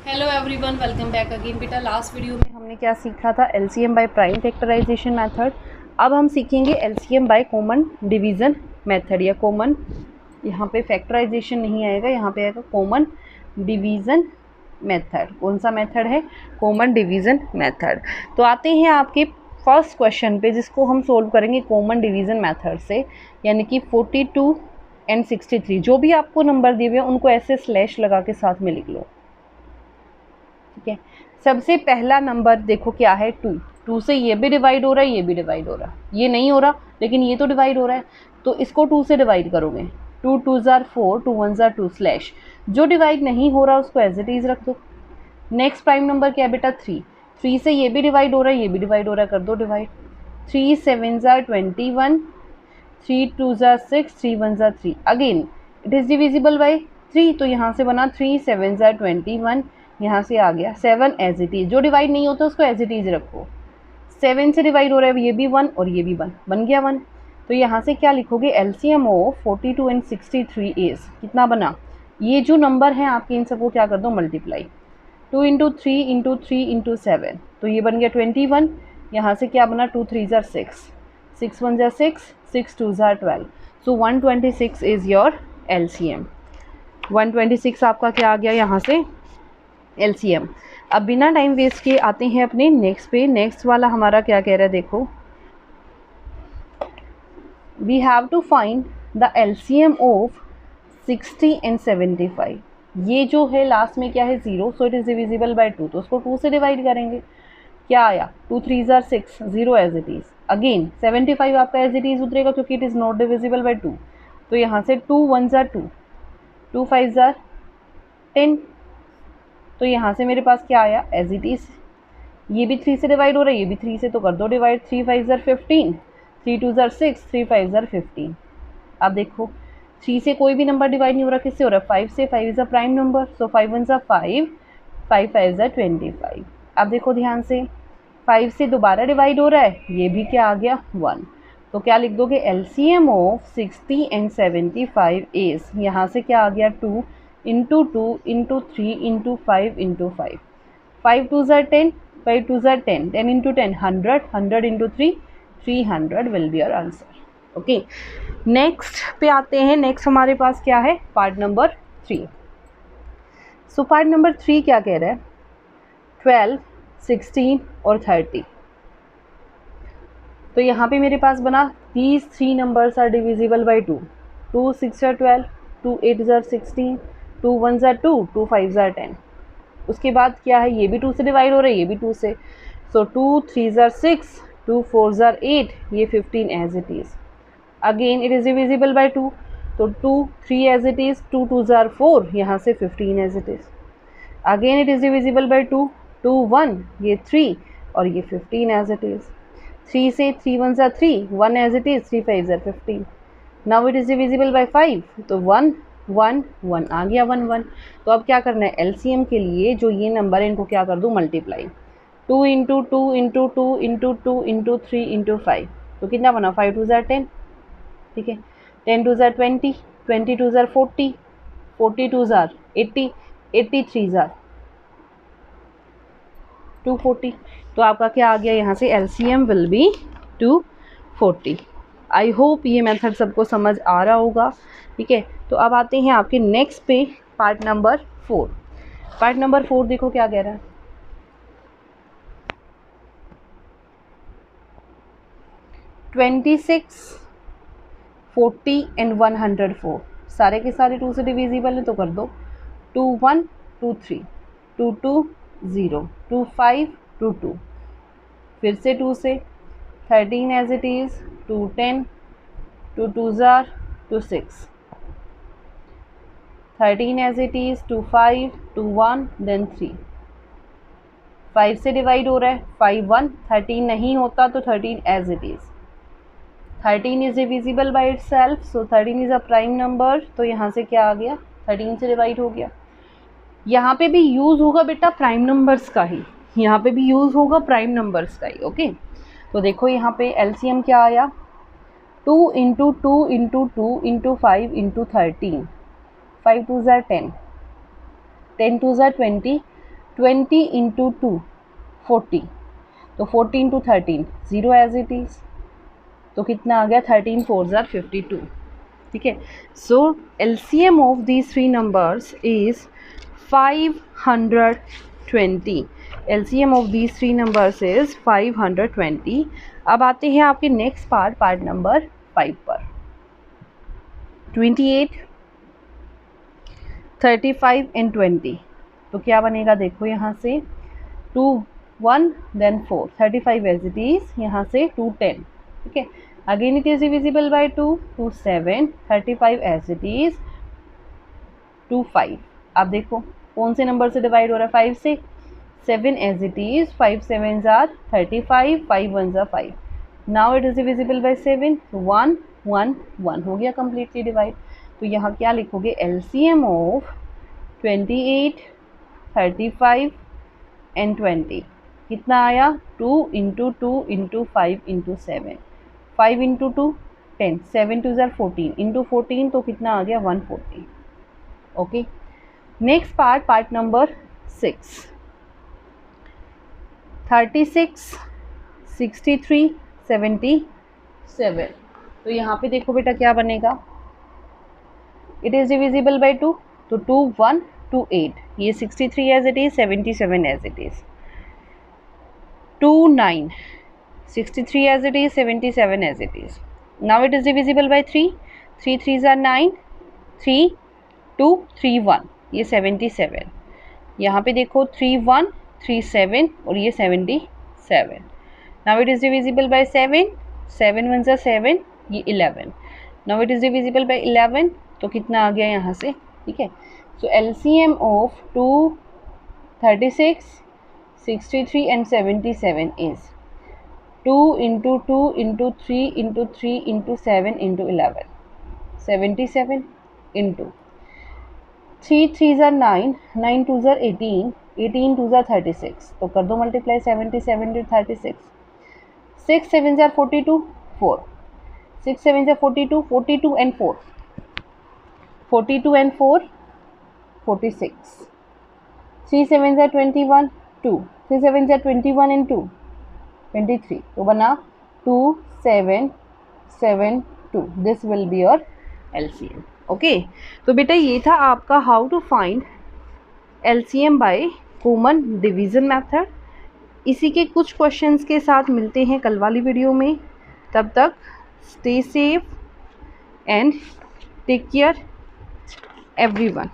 Hello everyone, welcome back again. बेटा last video में हमने क्या सीखा था? LCM by prime factorisation method. अब हम सीखेंगे LCM by common division method, या कॉमन, यहाँ पे फैक्टराइजेशन नहीं आएगा, यहाँ पे आएगा कॉमन डिवीज़न मेथड। कौन सा मेथड है? Common division method. तो आते हैं आपके फर्स्ट क्वेश्चन पे, जिसको हम सोल्व करेंगे कॉमन डिवीज़न मेथड से, यानी कि 42 एंड 63। जो भी आपको नंबर दिए हुए हैं उनको ऐसे स्लैश लगा के साथ में लिख लो, ठीक है। सबसे पहला नंबर देखो क्या है, 2। 2 से ये भी डिवाइड हो रहा है, ये भी डिवाइड हो रहा है, ये नहीं हो रहा लेकिन ये तो डिवाइड हो रहा है, तो इसको 2 से डिवाइड करोगे। 2 2 ज़ार 4, 2 1 ज़ार 2 स्लैश। जो डिवाइड नहीं हो रहा उसको एज इट इज़ रख दो। नेक्स्ट प्राइम नंबर क्या है बेटा? 3। 3 से ये भी डिवाइड हो रहा है, ये भी डिवाइड हो रहा है, कर दो डिवाइड। 3 7 ज़ार 21, 3 2 ज़ार 6, 3 1 ज़ार 3। Again it is divisible by 3, तो यहाँ से बना 3 7 ज़ार 21, यहाँ से आ गया 7 एज इट इज़। जो डिवाइड नहीं होता उसको एज इट इज़ रखो। 7 से डिवाइड हो रहा है, ये भी 1 और ये भी 1, बन गया 1। तो यहाँ से क्या लिखोगे? एलसीएम ऑफ 42 एंड 63 इज कितना बना? ये जो नंबर हैं आपके, इन सबको क्या कर दो? मल्टीप्लाई। 2 इंटू 3 इंटू 3 इंटू 7, तो ये बन गया 21। यहाँ से क्या बना? 2 3 ज़ार 6, 6 1 ज़ार 6, 6 2 ज़ार 12। सो 126 इज़ योर एलसीएम। 126 आपका क्या आ गया यहाँ से? एलसीएम। अब बिना टाइम वेस्ट किए आते हैं अपने नेक्स्ट पे। नेक्स्ट वाला हमारा क्या कह रहा है देखो, we have to find the LCM of 60 and 75। ये जो है लास्ट में क्या है? 0, so it is divisible by 2, तो उसको 2 से डिवाइड करेंगे। क्या आया? 2 3 ज़ार 6, 0 एज इट इज़। अगेन 75 आपका एज इट इज़ उतरेगा क्योंकि it is not divisible by 2, तो यहाँ से 2 1 ज़ार 2, 2 5 ज़ार 10, तो यहाँ से मेरे पास क्या आया? As it is. ये भी 3 से डिवाइड हो रहा है, ये भी 3 से, तो कर दो डिवाइड। 3 5 ज़ार 15, 3 2 ज़ार 6, 3 5 ज़ार 15। अब देखो 3 से कोई भी नंबर डिवाइड नहीं हो रहा, किससे हो रहा है? 5 से। 5 इज़ अ प्राइम नंबर, सो 5 1 ज़ार 5, 5 5 ज़ार 25। अब देखो ध्यान से, 5 से दोबारा डिवाइड हो रहा है, ये भी क्या आ गया? 1। तो क्या लिख दोगे? एलसीएम ऑफ 60 एंड 75 इज, यहाँ से क्या आ गया? 2 इंटू 2 इंटू 3 इंटू 5 इंटू 5। 5 2 ज़ार 10, 5 2 ज़ार 10, 10 into 10 100, 100 into 3 300 will be our answer. Okay, next पे आते हैं। नेक्स्ट हमारे पास क्या है? Part number 3। So part number 3 क्या कह रहा है? 12 16 और 30। तो यहाँ पे मेरे पास बना these 3 numbers are divisible by 2। 2 6 ज़ार 12, 2 8 ज़ार 16, 2 1 ज़ार 2, 2 5 ज़ार 10। उसके बाद क्या है? ये भी 2 से डिवाइड हो रहा है, ये भी 2 से, सो 2 3 ज़ार 6, 2 4 ज़ार 8, ये 15 as it is. Again it is divisible by 2, तो 2 3 एज इट इज़, 2 2 ज़ार 4, यहाँ से 15 as it is. Again it is divisible by 2, 2 1, ये 3 और ये 15 एज इट इज़। 3 से 3 1 ज़ार 3, 1 एज इट इज़, 3 5 ज़ार 15। Now it is divisible by 5, तो 1 1 1 आ गया, 1 1। तो अब क्या करना है? एलसीएम के लिए जो ये नंबर है इनको क्या कर दूँ? Multiply. 2 into 2 into 2 into 2 into 3 into 5, तो कितना बना? 5 2 ज़ार 10, ठीक है। 10 2 ज़ार 20, 20 2 ज़ार 40, 40 2 ज़ार 80, 80 3 ज़ार 240। तो आपका क्या आ गया यहाँ से? LCM will be 240। I hope ये मेथड सबको समझ आ रहा होगा, ठीक है। तो अब आते हैं आपके नेक्स्ट पे, पार्ट नंबर 4। पार्ट नंबर 4 देखो क्या कह रहा है। 26 40 एंड 104 सारे के सारे 2 से डिविजिबल है, तो कर दो। 2 1 2 3, 2 2 0, 2 5 2 2, फिर से 2 से। 13 एज इट इज़, 2 10, 2 2 ज़ार 2 6, 13 एज इट इज़, 2 5 2 1 देन 3। 5 से डिवाइड हो रहा है, 5 1, 13 नहीं होता तो 13 as it is. 13 is divisible by it so 13 is a prime number, तो यहाँ से क्या आ गया? 13 से डिवाइड हो गया। यहाँ पे भी यूज़ होगा बेटा प्राइम नंबर्स का ही, यहाँ पे भी यूज़ होगा प्राइम नंबर्स का ही। ओके, तो देखो यहाँ पे एलसीएम क्या आया? 2 इंटू 2 इंटू 2 इंटू 5 इंटू 13, 5 2 ज़ार 10, 10 2 ज़ार 20, 20 इंटू 2 40, तो 40 इंटू 13 0 एज इट इज़, तो कितना आ गया 13 4 ज़ार 52, ठीक है। सो LCM of these three numbers is 520। LCM of these three numbers is 520। अब आते हैं आपके नेक्स्ट पार्ट नंबर 5 पर। 28, 35 एंड 20, तो क्या बनेगा देखो यहाँ से 2 1 देन 4, 35 एज इट इज़, यहाँ से 2 10, ठीक है। Again it is divisible by 2, 2 7, 35 as it is, 2 5। आप देखो कौन से नंबर से डिवाइड हो रहा है 5 से, 7 एज इट इज, 5 7 ज़ार 35, 5 1 ज़ार 5। Now it is divisible by 7, 1 1 1 हो गया कम्प्लीटली डिवाइड। तो यहाँ क्या लिखोगे LCM ऑफ 28, 35 एंड 20 कितना आया 2 इंटू 2 इंटू 5 इंटू 7, 5 इंटू 2 10, 7 2 ज़ार 14 इंटू 14, तो कितना आ गया 140। Okay, next part number 6, 36, 63, 77। तो यहाँ पे देखो बेटा क्या बनेगा, इट इज़ डिविजिबल बाय 2, तो 2 1 2 8, ये 63 as it is, 77 as it is, 2 9, 63 as it is, 77 as it is. Now it is divisible by 3, 3 3s are 9, 3 2 3 1, ये 77। यहाँ पे देखो 3 1 3 7 और ये 77। Now it is divisible by 7, 7 1s are 7, ये 11। Now it is divisible by 11, तो कितना आ गया यहाँ से, ठीक है। So LCM of 2, 36, 63 and 77 is 2 into 2 into 3 into 3 into 7 into 11, 77 into 3 3s are 9, 9 2s are 18, 18 2s are 36, तो कर दो multiply 77 into 36, 6 7s are 42, 4, 6 7s are 42, 42 and 4, 42 and 4 46, 3 7s are 21, 2, 3 7s are 21 and 2 23, तो बना 2 7 7 2, this will be your LCM। Okay, तो बेटा ये था आपका how to find LCM by common division method. इसी के कुछ क्वेश्चंस के साथ मिलते हैं कल वाली वीडियो में। तब तक stay safe and take care everyone.